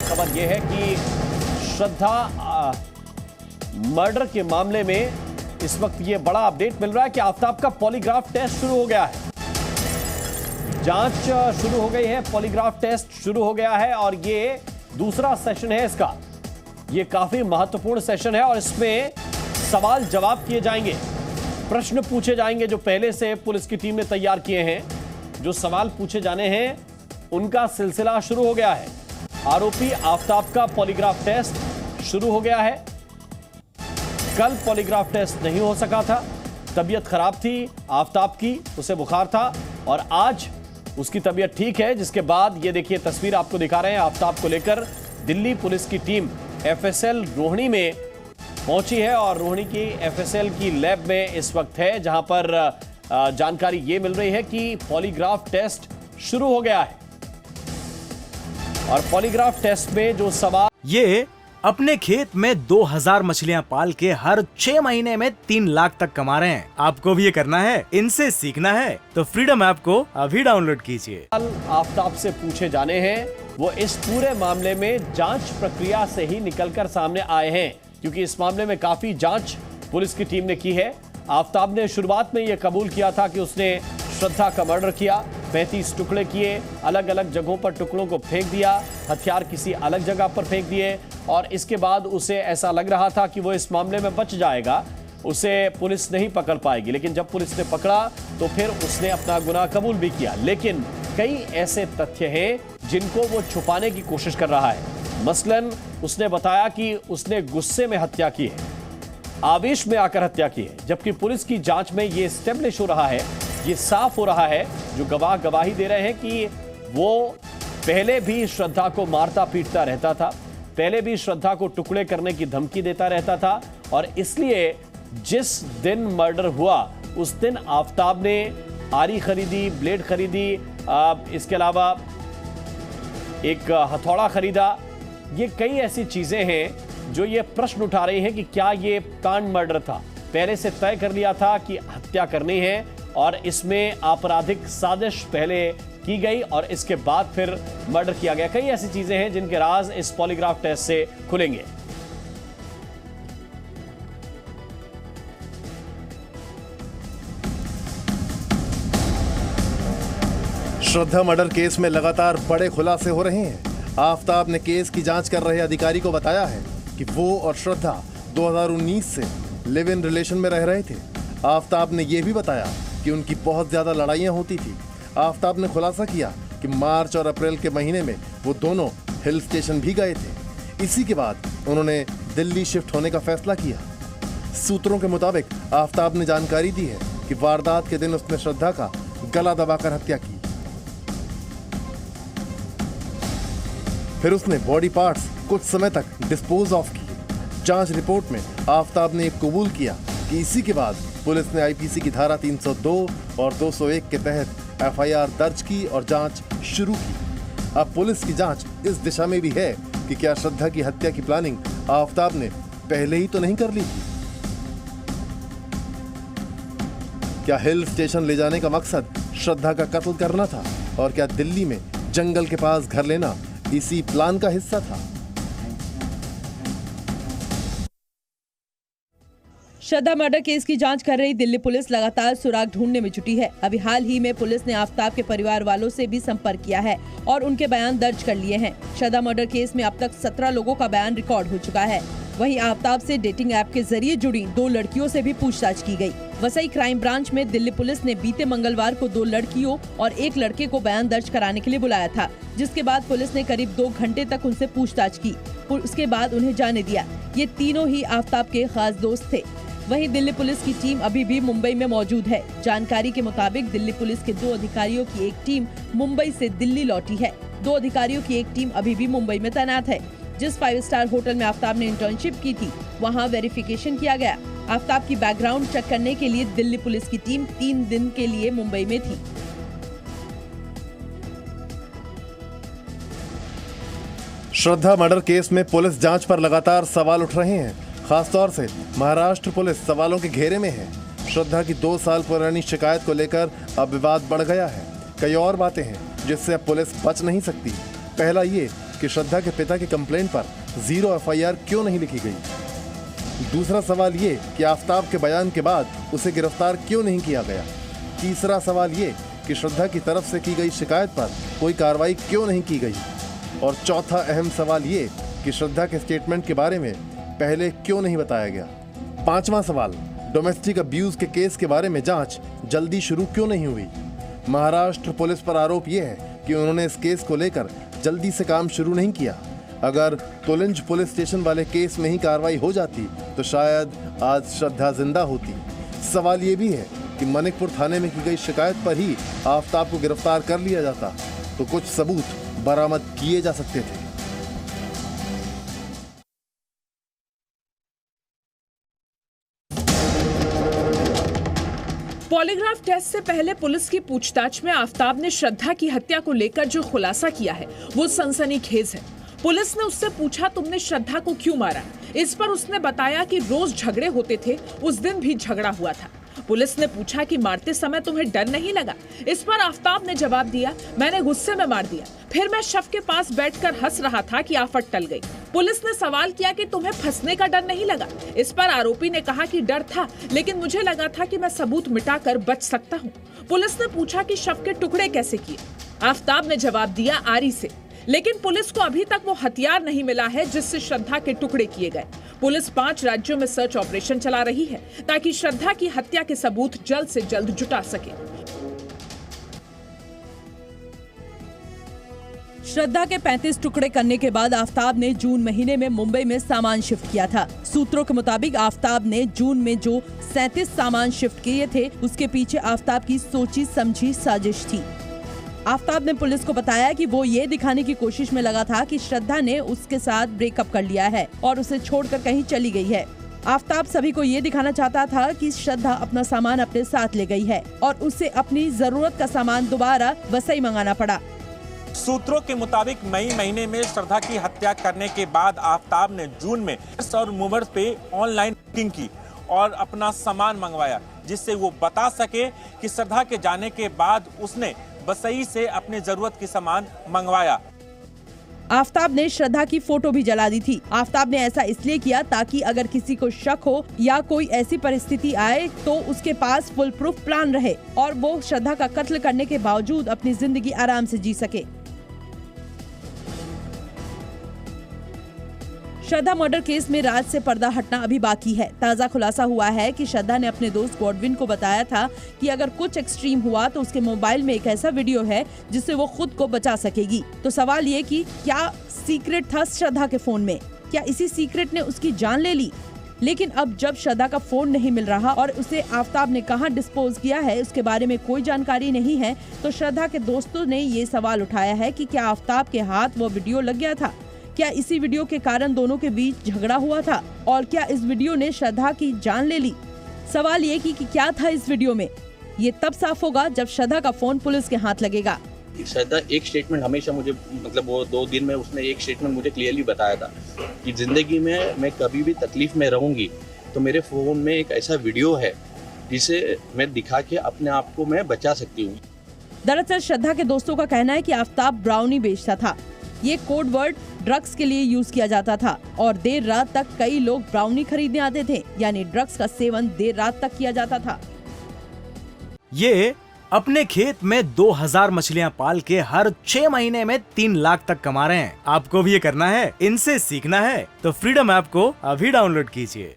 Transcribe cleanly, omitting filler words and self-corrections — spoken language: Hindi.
खबर यह है कि श्रद्धा मर्डर के मामले में इस वक्त यह बड़ा अपडेट मिल रहा है कि आफताब का पॉलीग्राफ टेस्ट शुरू हो गया है। जांच शुरू हो गई है, पॉलीग्राफ टेस्ट शुरू हो गया है और ये दूसरा सेशन है इसका। ये काफी महत्वपूर्ण सेशन है और इसमें सवाल जवाब किए जाएंगे, प्रश्न पूछे जाएंगे जो पहले से पुलिस की टीम ने तैयार किए हैं। जो सवाल पूछे जाने हैं उनका सिलसिला शुरू हो गया है। आरोपी आफताब का पॉलीग्राफ टेस्ट शुरू हो गया है। कल पॉलीग्राफ टेस्ट नहीं हो सका था, तबीयत खराब थी आफताब की, उसे बुखार था और आज उसकी तबीयत ठीक है, जिसके बाद ये देखिए तस्वीर आपको दिखा रहे हैं। आफताब को लेकर दिल्ली पुलिस की टीम एफएसएल रोहिणी में पहुंची है और रोहिणी की एफएसएल की लैब में इस वक्त है, जहां पर जानकारी ये मिल रही है कि पॉलीग्राफ टेस्ट शुरू हो गया है। और पॉलीग्राफ टेस्ट में जो सवाल, ये अपने खेत में 2000 मछलियां पाल के हर 6 महीने में 3 लाख तक कमा रहे हैं। आपको भी ये करना है, इनसे सीखना है तो फ्रीडम ऐप को अभी डाउनलोड कीजिए। आफताब से पूछे जाने हैं वो इस पूरे मामले में जांच प्रक्रिया से ही निकलकर सामने आए हैं, क्योंकि इस मामले में काफी जांच पुलिस की टीम ने की है। आफताब ने शुरुआत में यह कबूल किया था कि उसने श्रद्धा का मर्डर किया, 35 टुकड़े किए, अलग अलग जगहों पर टुकड़ों को फेंक दिया, हथियार किसी अलग जगह पर फेंक दिए और इसके बाद उसे ऐसा लग रहा था कि वो इस मामले में बच जाएगा, उसे पुलिस नहीं पकड़ पाएगी। लेकिन जब पुलिस ने पकड़ा तो फिर उसने अपना गुनाह कबूल भी किया। लेकिन कई ऐसे तथ्य हैं जिनको वो छुपाने की कोशिश कर रहा है। मसलन उसने बताया कि उसने गुस्से में हत्या की है, आवेश में आकर हत्या की है, जबकि पुलिस की जांच में ये एस्टेब्लिश हो रहा है, ये साफ हो रहा है, जो गवाह गवाही दे रहे हैं कि वो पहले भी श्रद्धा को मारता पीटता रहता था, पहले भी श्रद्धा को टुकड़े करने की धमकी देता रहता था और इसलिए जिस दिन मर्डर हुआ उस दिन आफताब ने आरी खरीदी, ब्लेड खरीदी, इसके अलावा एक हथौड़ा खरीदा। ये कई ऐसी चीजें हैं जो ये प्रश्न उठा रही हैं कि क्या ये कांड मर्डर था, पहले से तय कर लिया था कि हत्या करनी है और इसमें आपराधिक साजिश पहले की गई और इसके बाद फिर मर्डर किया गया। कई ऐसी चीजें हैं जिनके राज इस पॉलीग्राफ टेस्ट से खुलेंगे। श्रद्धा मर्डर केस में लगातार बड़े खुलासे हो रहे हैं। आफताब ने केस की जांच कर रहे अधिकारी को बताया है कि वो और श्रद्धा 2019 से लिव इन रिलेशन में रह रहे थे। आफताब ने यह भी बताया कि उनकी बहुत ज्यादा लड़ाइयां होती थी। आफताब ने खुलासा किया कि मार्च और अप्रैल के महीने में वो दोनों हिल स्टेशन भी गए थे। इसी के बाद उन्होंने दिल्ली शिफ्ट होने का फैसला किया। सूत्रों के मुताबिक आफताब ने जानकारी दी है कि वारदात के दिन उसने श्रद्धा का गला दबाकर हत्या की, फिर उसने बॉडी पार्ट्स कुछ समय तक डिस्पोज ऑफ किए। जांच रिपोर्ट में आफताब ने कबूल किया कि इसी के बाद पुलिस ने आईपीसी की धारा 302 और 201 के तहत एफआईआर दर्ज की और जांच शुरू की। अब पुलिस की जांच इस दिशा में भी है कि क्या श्रद्धा की हत्या की प्लानिंग आफताब ने पहले ही तो नहीं कर ली थी। क्या हिल स्टेशन ले जाने का मकसद श्रद्धा का कत्ल करना था और क्या दिल्ली में जंगल के पास घर लेना इसी प्लान का हिस्सा था। श्रद्धा मर्डर केस की जांच कर रही दिल्ली पुलिस लगातार सुराग ढूंढने में जुटी है। अभी हाल ही में पुलिस ने आफताब के परिवार वालों से भी संपर्क किया है और उनके बयान दर्ज कर लिए हैं। श्रद्धा मर्डर केस में अब तक 17 लोगों का बयान रिकॉर्ड हो चुका है। वहीं आफताब से डेटिंग ऐप के जरिए जुड़ी 2 लड़कियों से भी पूछताछ की गई। वसई क्राइम ब्रांच में दिल्ली पुलिस ने बीते मंगलवार को 2 लड़कियों और 1 लड़के को बयान दर्ज कराने के लिए बुलाया था, जिसके बाद पुलिस ने करीब 2 घंटे तक उनसे पूछताछ की। उसके बाद उन्हें जाने दिया। ये तीनों ही आफताब के खास दोस्त थे। वहीं दिल्ली पुलिस की टीम अभी भी मुंबई में मौजूद है। जानकारी के मुताबिक दिल्ली पुलिस के 2 अधिकारियों की एक टीम मुंबई से दिल्ली लौटी है। 2 अधिकारियों की एक टीम अभी भी मुंबई में तैनात है। जिस 5 स्टार होटल में आफताब ने इंटर्नशिप की थी, वहां वेरिफिकेशन किया गया। आफताब की बैकग्राउंड चेक करने के लिए दिल्ली पुलिस की टीम 3 दिन के लिए मुंबई में थी। श्रद्धा मर्डर केस में पुलिस जांच पर लगातार सवाल उठ रहे हैं। खासतौर से महाराष्ट्र पुलिस सवालों के घेरे में है। श्रद्धा की 2 साल पुरानी शिकायत को लेकर अब विवाद बढ़ गया है। कई और बातें हैं जिससे अब पुलिस बच नहीं सकती। पहला ये कि श्रद्धा के पिता की कंप्लेंट पर 0 FIR क्यों नहीं लिखी गई। दूसरा सवाल ये कि आफताब के बयान के बाद उसे गिरफ्तार क्यों नहीं किया गया। तीसरा सवाल ये कि श्रद्धा की तरफ से की गई शिकायत पर कोई कार्रवाई क्यों नहीं की गई। और चौथा अहम सवाल ये कि श्रद्धा के स्टेटमेंट के बारे में पहले क्यों नहीं बताया गया। पांचवा सवाल, डोमेस्टिक अब्यूज के केस के बारे में जांच जल्दी शुरू क्यों नहीं हुई। महाराष्ट्र पुलिस पर आरोप यह है कि उन्होंने इस केस को लेकर जल्दी से काम शुरू नहीं किया। अगर तुलिंज पुलिस स्टेशन वाले केस में ही कार्रवाई हो जाती तो शायद आज श्रद्धा जिंदा होती। सवाल ये भी है कि मनिकपुर थाने में की गई शिकायत पर ही आफताब को गिरफ्तार कर लिया जाता तो कुछ सबूत बरामद किए जा सकते थे। पॉलीग्राफ टेस्ट से पहले पुलिस की पूछताछ में आफताब ने श्रद्धा की हत्या को लेकर जो खुलासा किया है वो सनसनीखेज है। पुलिस ने उससे पूछा, तुमने श्रद्धा को क्यों मारा? इस पर उसने बताया कि रोज झगड़े होते थे, उस दिन भी झगड़ा हुआ था। पुलिस ने पूछा कि मारते समय तुम्हें डर नहीं लगा? इस पर आफताब ने जवाब दिया, मैंने गुस्से में मार दिया, फिर मैं शव के पास बैठकर हंस रहा था कि आफत टल गई। पुलिस ने सवाल किया कि तुम्हें फंसने का डर नहीं लगा? इस पर आरोपी ने कहा कि डर था, लेकिन मुझे लगा था कि मैं सबूत मिटाकर बच सकता हूँ। पुलिस ने पूछा कि शव के टुकड़े कैसे किए? आफताब ने जवाब दिया, आरी से। लेकिन पुलिस को अभी तक वो हथियार नहीं मिला है जिससे श्रद्धा के टुकड़े किए गए। पुलिस 5 राज्यों में सर्च ऑपरेशन चला रही है ताकि श्रद्धा की हत्या के सबूत जल्द से जल्द जुटा सके। श्रद्धा के 35 टुकड़े करने के बाद आफताब ने जून महीने में मुंबई में सामान शिफ्ट किया था। सूत्रों के मुताबिक आफताब ने जून में जो 37 सामान शिफ्ट किए थे उसके पीछे आफताब की सोची समझी साजिश थी। आफताब ने पुलिस को बताया कि वो ये दिखाने की कोशिश में लगा था कि श्रद्धा ने उसके साथ ब्रेकअप कर लिया है और उसे छोड़कर कहीं चली गई है। आफताब सभी को ये दिखाना चाहता था कि श्रद्धा अपना सामान अपने साथ ले गई है और उसे अपनी जरूरत का सामान दोबारा वसई मंगाना पड़ा। सूत्रों के मुताबिक मई महीने में श्रद्धा की हत्या करने के बाद आफताब ने जून में और मूवर्स पे ऑनलाइन बुकिंग की और अपना सामान मंगवाया, जिससे वो बता सके कि श्रद्धा के जाने के बाद उसने वसई से अपने जरूरत की सामान मंगवाया। आफताब ने श्रद्धा की फोटो भी जला दी थी। आफताब ने ऐसा इसलिए किया ताकि अगर किसी को शक हो या कोई ऐसी परिस्थिति आए तो उसके पास फुल प्रूफ प्लान रहे और वो श्रद्धा का कत्ल करने के बावजूद अपनी जिंदगी आराम से जी सके। श्रद्धा मर्डर केस में राज से पर्दा हटना अभी बाकी है। ताजा खुलासा हुआ है कि श्रद्धा ने अपने दोस्त गॉडविन को बताया था कि अगर कुछ एक्सट्रीम हुआ तो उसके मोबाइल में एक ऐसा वीडियो है जिससे वो खुद को बचा सकेगी। तो सवाल ये कि क्या सीक्रेट था श्रद्धा के फोन में? क्या इसी सीक्रेट ने उसकी जान ले ली? लेकिन अब जब श्रद्धा का फोन नहीं मिल रहा और उसे आफताब ने कहां डिस्पोज किया है उसके बारे में कोई जानकारी नहीं है, तो श्रद्धा के दोस्तों ने ये सवाल उठाया है कि क्या आफताब के हाथ वो वीडियो लग गया था? क्या इसी वीडियो के कारण दोनों के बीच झगड़ा हुआ था? और क्या इस वीडियो ने श्रद्धा की जान ले ली? सवाल ये कि क्या था इस वीडियो में, ये तब साफ होगा जब श्रद्धा का फोन पुलिस के हाथ लगेगा। श्रद्धा एक स्टेटमेंट हमेशा मुझे, मतलब वो 2 दिन में उसने एक स्टेटमेंट मुझे क्लियरली बताया था कि जिंदगी में मैं कभी भी तकलीफ में रहूंगी तो मेरे फोन में एक ऐसा वीडियो है जिसे मैं दिखा के अपने आप को मैं बचा सकती हूँ। दरअसल श्रद्धा के दोस्तों का कहना है कि आफताब ब्राउनी बेचता था। ये कोड वर्ड ड्रग्स के लिए यूज किया जाता था और देर रात तक कई लोग ब्राउनी खरीदने आते थे, यानी ड्रग्स का सेवन देर रात तक किया जाता था। ये अपने खेत में 2000 मछलियां पाल के हर 6 महीने में 3 लाख तक कमा रहे हैं। आपको भी ये करना है, इनसे सीखना है तो फ्रीडम ऐप को अभी डाउनलोड कीजिए।